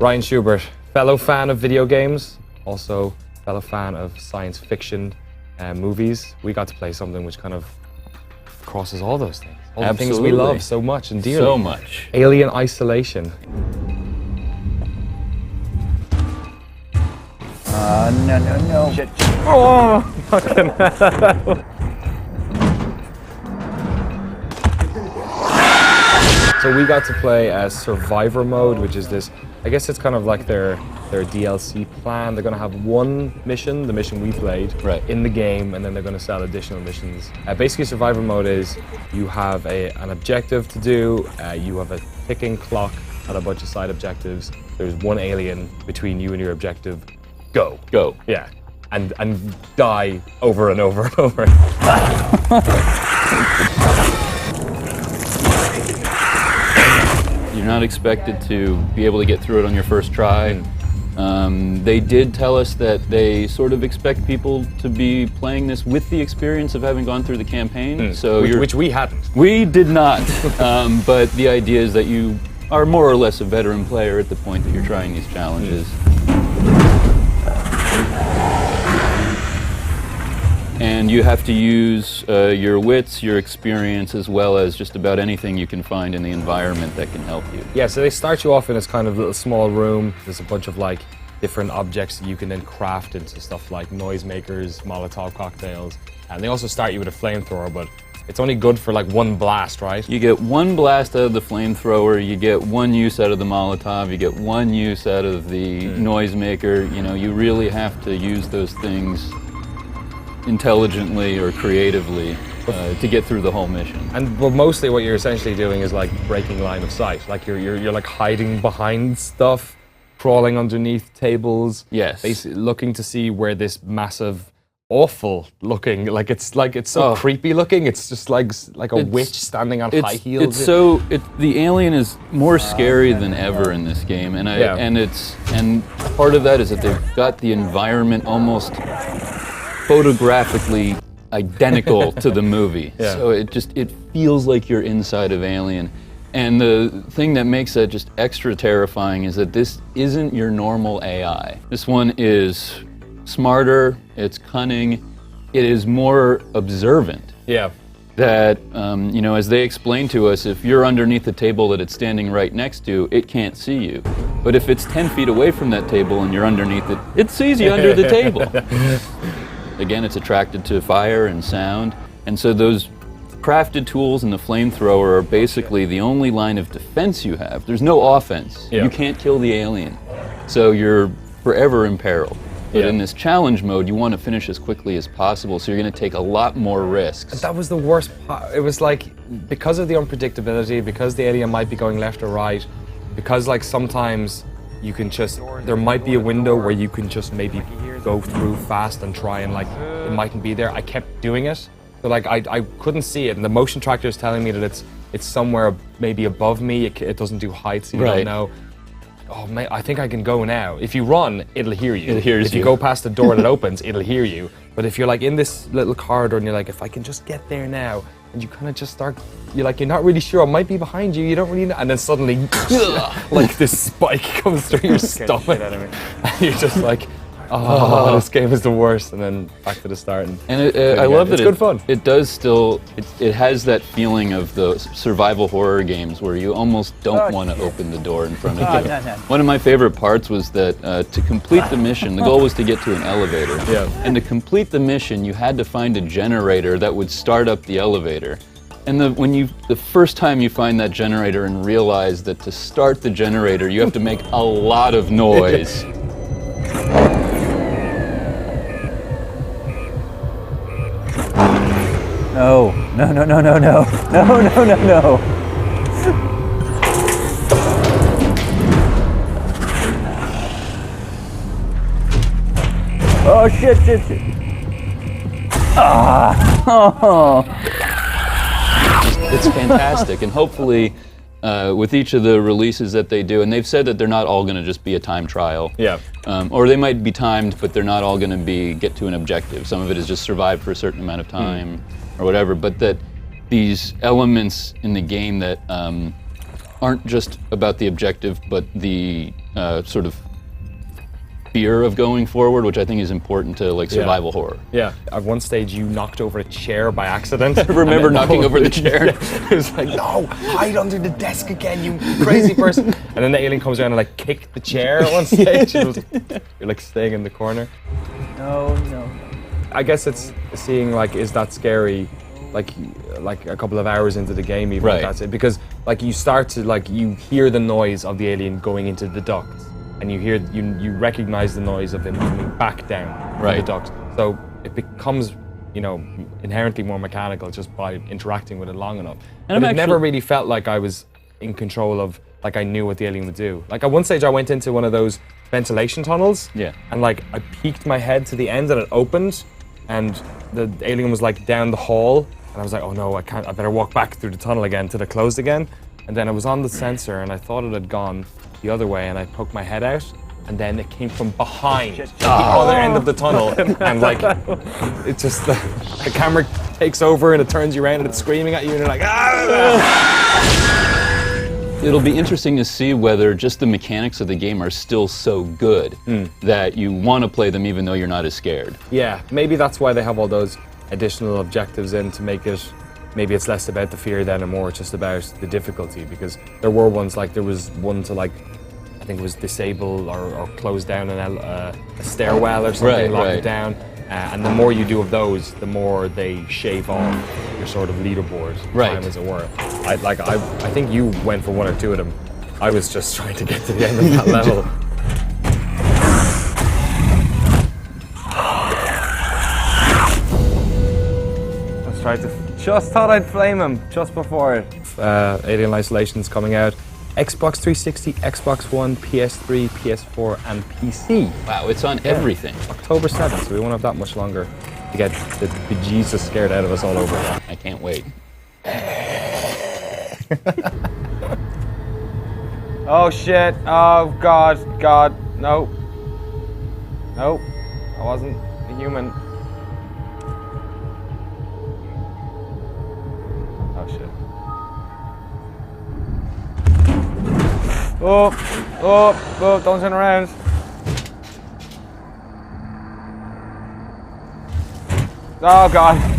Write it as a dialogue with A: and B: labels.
A: Ryan Schubert, fellow fan of video games, also fellow fan of science fiction movies. We got to play something which kind of crosses all those things. All the things we love so much and dearly.
B: So much.
A: Alien Isolation.
C: No.
A: Shit. Oh, fucking hell. So we got to play Survivor mode, which is this, I guess it's kind of like their DLC plan. They're going to have one mission, the mission we played, in the game, and then they're going to sell additional missions. Basically, Survivor mode is you have an objective to do, you have a ticking clock and a bunch of side objectives. There's one alien between you and your objective. Go.
B: Go.
A: Yeah. And die over and over and over.
B: You're not expected to be able to get through it on your first try. They did tell us that they sort of expect people to be playing this with the experience of having gone through the campaign. So
A: which we hadn't.
B: We did not. But the idea is that you are more or less a veteran player at the point that you're trying these challenges. And you have to use your wits, your experience, as well as just about anything you can find in the environment that can help you.
A: Yeah, so they start you off in this kind of little small room. There's a bunch of like different objects that you can then craft into stuff like noisemakers, Molotov cocktails. And they also start you with a flamethrower, but it's only good for like one blast, right?
B: You get one blast out of the flamethrower, you get one use out of the Molotov, you get one use out of the noisemaker. You know, you really have to use those things intelligently or creatively to get through the whole mission.
A: And but mostly what you're essentially doing is like breaking line of sight. Like you're like hiding behind stuff, crawling underneath tables.
B: Yes.
A: Basically looking to see where this massive, awful looking, like it's so creepy looking. It's just like a witch standing on high heels.
B: The alien is more scary than ever in this game, and part of that is that they've got the environment almost photographically identical to the movie. So it feels like you're inside of Alien. And the thing that makes that just extra terrifying is that this isn't your normal AI. This one is smarter, it's cunning, it is more observant.
A: Yeah.
B: That, as they explain to us, if you're underneath the table that it's standing right next to, it can't see you. But if it's 10 feet away from that table and you're underneath it, it sees you under the table. Again, it's attracted to fire and sound, and so those crafted tools and the flamethrower are basically the only line of defense you have. There's no offense. You can't kill the alien, so you're forever imperiled. But in this challenge mode, you want to finish as quickly as possible, so you're going to take a lot more risks.
A: That was the worst part. It was like, because of the unpredictability, because the alien might be going left or right, because like sometimes you can just, there might be a window where you can just maybe go through fast and try and like, it mightn't be there. I kept doing it, but like I couldn't see it, and the motion tracker is telling me that it's somewhere maybe above me. It doesn't do height, so you don't know. Oh man, I think I can go now. If you run, it'll hear you.
B: It hears
A: you. If you go past the door that opens, it'll hear you. But if you're like in this little corridor and you're like, if I can just get there now, and you kind of just start, you're not really sure, I might be behind you, you don't really know, and then suddenly, like this spike comes through your stomach, and you're just like, oh, this game is the worst, and then back to the start.
B: And I love that
A: it's good fun.
B: It does still, it has that feeling of the survival horror games where you almost don't want to open the door in front of you. One of my favorite parts was that to complete the mission, the goal was to get to an elevator. And to complete the mission, you had to find a generator that would start up the elevator. And the first time you find that generator and realize that to start the generator, you have to make a lot of noise.
C: No. Oh, shit.
B: It's fantastic, and hopefully with each of the releases that they do, and they've said that they're not all going to just be a time trial. Or they might be timed, but they're not all going to get to an objective. Some of it is just survive for a certain amount of time or whatever, but that these elements in the game that aren't just about the objective, but the sort of fear of going forward, which I think is important to like survival horror.
A: Yeah. At one stage, you knocked over a chair by accident.
B: I remember knocking over the chair.
A: It was like, no, hide under the desk again, you crazy person. And then the alien comes around and like kicked the chair at one stage. It was, you're like staying in the corner.
C: No, no.
A: I guess it's seeing like, is that scary? Like a couple of hours into the game, even
B: Right.
A: if that's it, because like you start to like you hear the noise of the alien going into the ducts, and you recognize the noise of him coming back down
B: Right.
A: the duct. So it becomes, you know, inherently more mechanical just by interacting with it long enough.
B: And
A: But
B: I'm
A: it never
B: actually-
A: really felt like I was in control of, like I knew what the alien would do. Like at one stage I went into one of those ventilation tunnels,
B: Yeah.
A: and like I peeked my head to the end and it opened, and the alien was like down the hall, and I was like, oh no, I better walk back through the tunnel again till it closed again. And then I was on the sensor and I thought it had gone the other way, and I poked my head out, and then it came from behind the other end of the tunnel, and like, it just, the camera takes over and it turns you around and it's screaming at you and you're like, ah!
B: It'll be interesting to see whether just the mechanics of the game are still so good that you want to play them even though you're not as scared.
A: Yeah, maybe that's why they have all those additional objectives in, to make it, maybe it's less about the fear then and more just about the difficulty, because there were ones, like there was one to like, I think it was disable or close down a stairwell or something,
B: Right,
A: lock
B: right.
A: it down, and the more you do of those, the more they shave off your sort of leaderboard
B: Right.
A: time, as it were. I think you went for one or two of them. I was just trying to get to the end of that level.
C: Just thought I'd flame him just before it.
A: Alien Isolation's coming out. Xbox 360, Xbox One, PS3, PS4, and PC.
B: Wow, it's on everything.
A: October 7th, so we won't have that much longer to get the bejesus scared out of us all over again.
B: I can't wait.
C: Oh shit. Oh god. God. No. Nope. I wasn't a human. Oh shit. Oh, don't turn around. Oh god.